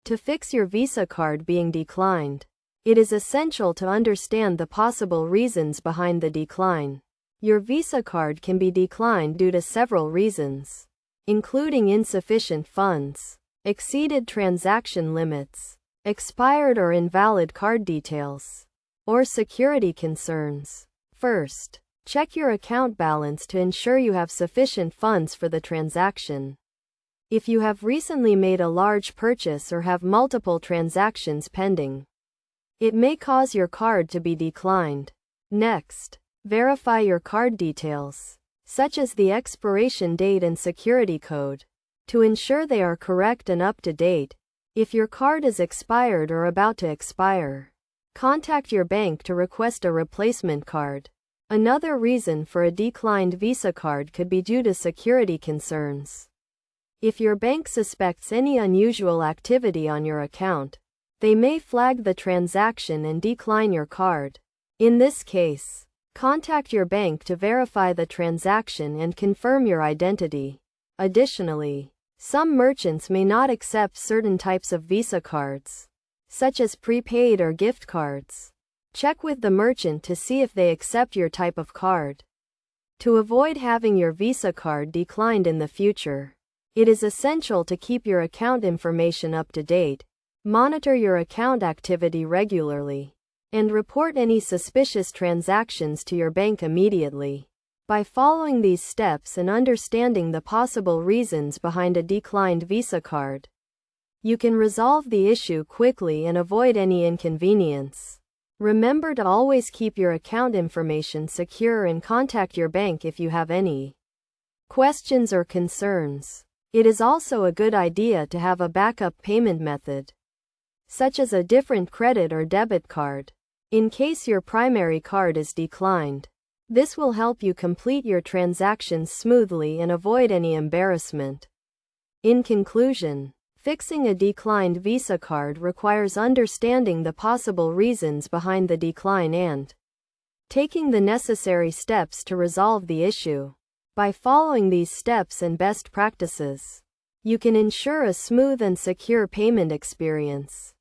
To fix your Visa card being declined, it is essential to understand the possible reasons behind the decline. Your Visa card can be declined due to several reasons, including insufficient funds, exceeded transaction limits, expired or invalid card details, or security concerns. First, check your account balance to ensure you have sufficient funds for the transaction. If you have recently made a large purchase or have multiple transactions pending, it may cause your card to be declined. Next, verify your card details, such as the expiration date and security code, to ensure they are correct and up to date. If your card is expired or about to expire, contact your bank to request a replacement card. Another reason for a declined Visa card could be due to security concerns. If your bank suspects any unusual activity on your account, they may flag the transaction and decline your card. In this case, contact your bank to verify the transaction and confirm your identity. Additionally, some merchants may not accept certain types of Visa cards, such as prepaid or gift cards. Check with the merchant to see if they accept your type of card. To avoid having your Visa card declined in the future, it is essential to keep your account information up to date, monitor your account activity regularly, and report any suspicious transactions to your bank immediately. By following these steps and understanding the possible reasons behind a declined Visa card, you can resolve the issue quickly and avoid any inconvenience. Remember to always keep your account information secure and contact your bank if you have any questions or concerns. It is also a good idea to have a backup payment method, such as a different credit or debit card, in case your primary card is declined. This will help you complete your transactions smoothly and avoid any embarrassment. In conclusion, fixing a declined Visa card requires understanding the possible reasons behind the decline and taking the necessary steps to resolve the issue. By following these steps and best practices, you can ensure a smooth and secure payment experience.